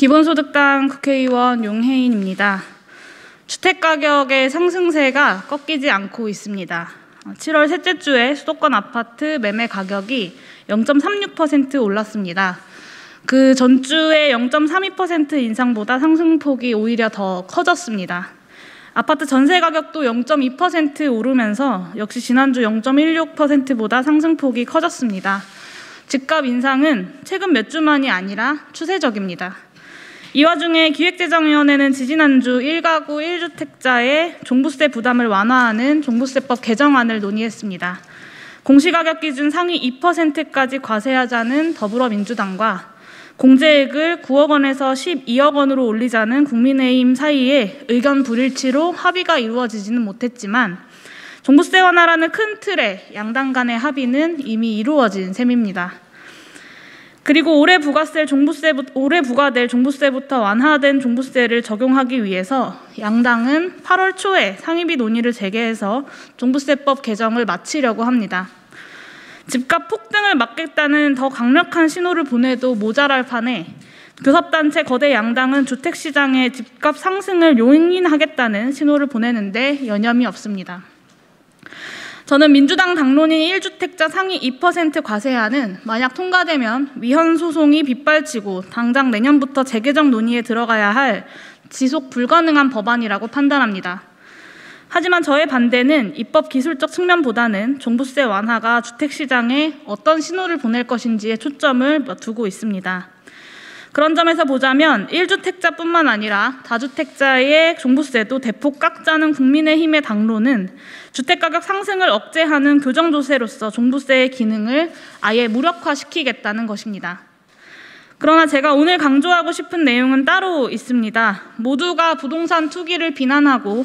기본소득당 국회의원 용혜인입니다. 주택가격의 상승세가 꺾이지 않고 있습니다. 7월 셋째 주에 수도권 아파트 매매 가격이 0.36% 올랐습니다. 그 전주의 0.32% 인상보다 상승폭이 오히려 더 커졌습니다. 아파트 전세 가격도 0.2% 오르면서 역시 지난주 0.16%보다 상승폭이 커졌습니다. 집값 인상은 최근 몇 주만이 아니라 추세적입니다. 이 와중에 기획재정위원회는 지지난주 1가구 1주택자의 종부세 부담을 완화하는 종부세법 개정안을 논의했습니다. 공시가격 기준 상위 2%까지 과세하자는 더불어민주당과 공제액을 9억 원에서 12억 원으로 올리자는 국민의힘 사이에 의견 불일치로 합의가 이루어지지는 못했지만 종부세 완화라는 큰 틀의 양당 간의 합의는 이미 이루어진 셈입니다. 그리고 올해 부과될 종부세부터 완화된 종부세를 적용하기 위해서 양당은 8월 초에 상임위 논의를 재개해서 종부세법 개정을 마치려고 합니다. 집값 폭등을 막겠다는 더 강력한 신호를 보내도 모자랄 판에 교섭단체 거대 양당은 주택시장의 집값 상승을 용인하겠다는 신호를 보내는데 여념이 없습니다. 저는 민주당 당론인 1주택자 상위 2% 과세안은 만약 통과되면 위헌 소송이 빗발치고 당장 내년부터 재개정 논의에 들어가야 할 지속 불가능한 법안이라고 판단합니다. 하지만 저의 반대는 입법 기술적 측면보다는 종부세 완화가 주택시장에 어떤 신호를 보낼 것인지에 초점을 두고 있습니다. 그런 점에서 보자면 1주택자뿐만 아니라 다주택자의 종부세도 대폭 깎자는 국민의힘의 당론은 주택가격 상승을 억제하는 교정조세로서 종부세의 기능을 아예 무력화시키겠다는 것입니다. 그러나 제가 오늘 강조하고 싶은 내용은 따로 있습니다. 모두가 부동산 투기를 비난하고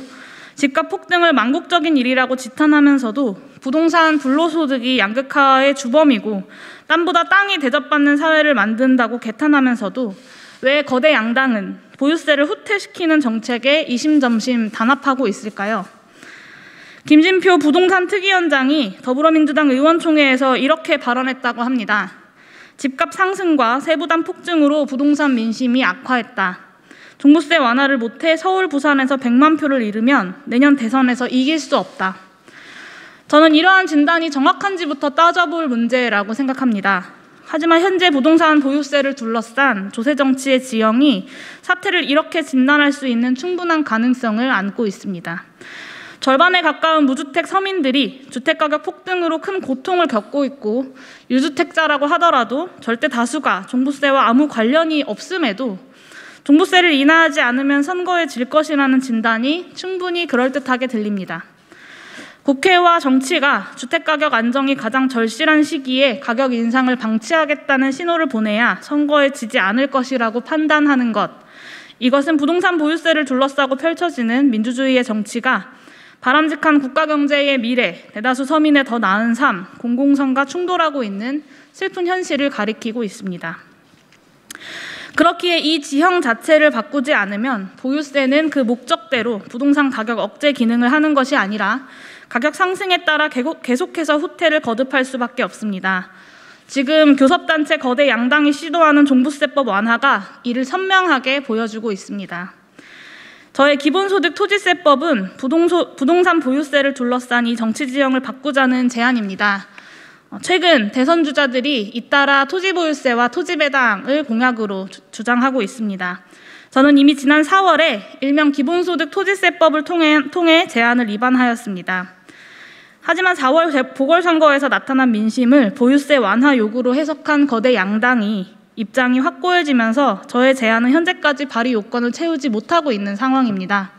집값 폭등을 망국적인 일이라고 지탄하면서도 부동산 불로소득이 양극화의 주범이고 땅보다 땅이 대접받는 사회를 만든다고 개탄하면서도 왜 거대 양당은 보유세를 후퇴시키는 정책에 이심점심 단합하고 있을까요? 김진표 부동산 특위원장이 더불어민주당 의원총회에서 이렇게 발언했다고 합니다. 집값 상승과 세부담 폭증으로 부동산 민심이 악화했다. 종부세 완화를 못해 서울, 부산에서 100만 표를 잃으면 내년 대선에서 이길 수 없다. 저는 이러한 진단이 정확한지부터 따져볼 문제라고 생각합니다. 하지만 현재 부동산 보유세를 둘러싼 조세정치의 지형이 사태를 이렇게 진단할 수 있는 충분한 가능성을 안고 있습니다. 절반에 가까운 무주택 서민들이 주택가격 폭등으로 큰 고통을 겪고 있고 유주택자라고 하더라도 절대 다수가 종부세와 아무 관련이 없음에도 종부세를 인하하지 않으면 선거에 질 것이라는 진단이 충분히 그럴듯하게 들립니다. 국회와 정치가 주택가격 안정이 가장 절실한 시기에 가격 인상을 방치하겠다는 신호를 보내야 선거에 지지 않을 것이라고 판단하는 것. 이것은 부동산 보유세를 둘러싸고 펼쳐지는 민주주의의 정치가 바람직한 국가경제의 미래, 대다수 서민의 더 나은 삶, 공공성과 충돌하고 있는 슬픈 현실을 가리키고 있습니다. 그렇기에 이 지형 자체를 바꾸지 않으면 보유세는 그 목적대로 부동산 가격 억제 기능을 하는 것이 아니라 가격 상승에 따라 계속해서 후퇴를 거듭할 수밖에 없습니다. 지금 교섭단체 거대 양당이 시도하는 종부세법 완화가 이를 선명하게 보여주고 있습니다. 저의 기본소득 토지세법은 부동산 보유세를 둘러싼 이 정치 지형을 바꾸자는 제안입니다. 최근 대선 주자들이 잇따라 토지보유세와 토지배당을 공약으로 주장하고 있습니다. 저는 이미 지난 4월에 일명 기본소득 토지세법을 통해 제안을 입안하였습니다. 하지만 4월 보궐선거에서 나타난 민심을 보유세 완화 요구로 해석한 거대 양당이 입장이 확고해지면서 저의 제안은 현재까지 발의 요건을 채우지 못하고 있는 상황입니다.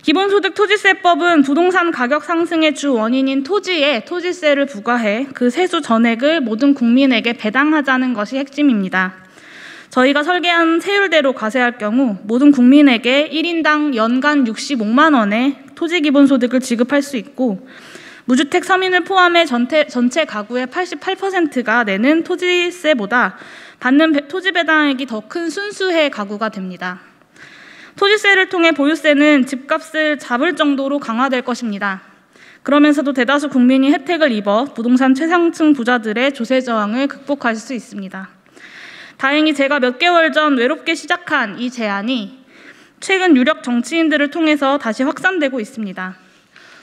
기본소득 토지세법은 부동산 가격 상승의 주 원인인 토지에 토지세를 부과해 그 세수 전액을 모든 국민에게 배당하자는 것이 핵심입니다. 저희가 설계한 세율대로 과세할 경우 모든 국민에게 1인당 연간 65만 원의 토지 기본소득을 지급할 수 있고 무주택 서민을 포함해 전체 가구의 88%가 내는 토지세보다 받는 토지 배당액이 더 큰 순수해 가구가 됩니다. 토지세를 통해 보유세는 집값을 잡을 정도로 강화될 것입니다. 그러면서도 대다수 국민이 혜택을 입어 부동산 최상층 부자들의 조세 저항을 극복할 수 있습니다. 다행히 제가 몇 개월 전 외롭게 시작한 이 제안이 최근 유력 정치인들을 통해서 다시 확산되고 있습니다.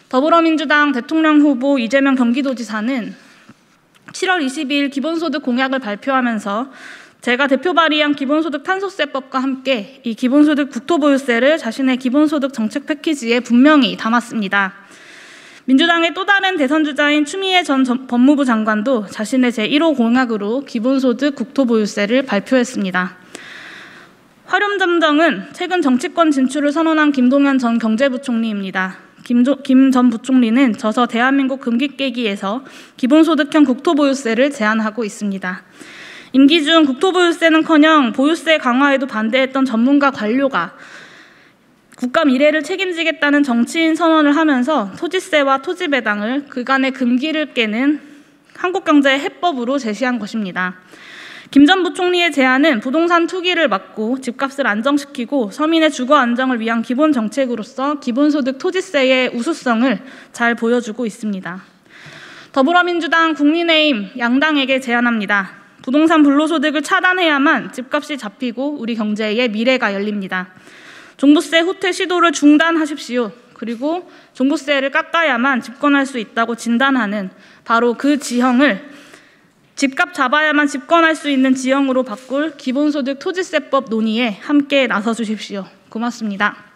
더불어민주당 대통령 후보 이재명 경기도지사는 7월 22일 기본소득 공약을 발표하면서 제가 대표 발의한 기본소득 탄소세법과 함께 이 기본소득 국토보유세를 자신의 기본소득 정책 패키지에 분명히 담았습니다. 민주당의 또 다른 대선주자인 추미애 전 법무부 장관도 자신의 제1호 공약으로 기본소득 국토보유세를 발표했습니다. 화렴점정은 최근 정치권 진출을 선언한 김동연 전 경제부총리입니다. 김 전 부총리는 저서 대한민국 금기 깨기에서 기본소득형 국토보유세를 제안하고 있습니다. 임기 중 국토보유세는커녕 보유세 강화에도 반대했던 전문가 관료가 국가 미래를 책임지겠다는 정치인 선언을 하면서 토지세와 토지배당을 그간의 금기를 깨는 한국경제의 해법으로 제시한 것입니다. 김 전 부총리의 제안은 부동산 투기를 막고 집값을 안정시키고 서민의 주거 안정을 위한 기본 정책으로서 기본소득 토지세의 우수성을 잘 보여주고 있습니다. 더불어민주당, 국민의힘 양당에게 제안합니다. 부동산 불로소득을 차단해야만 집값이 잡히고 우리 경제의 미래가 열립니다. 종부세 후퇴 시도를 중단하십시오. 그리고 종부세를 깎아야만 집권할 수 있다고 진단하는 바로 그 지형을 집값 잡아야만 집권할 수 있는 지형으로 바꿀 기본소득 토지세법 논의에 함께 나서 주십시오. 고맙습니다.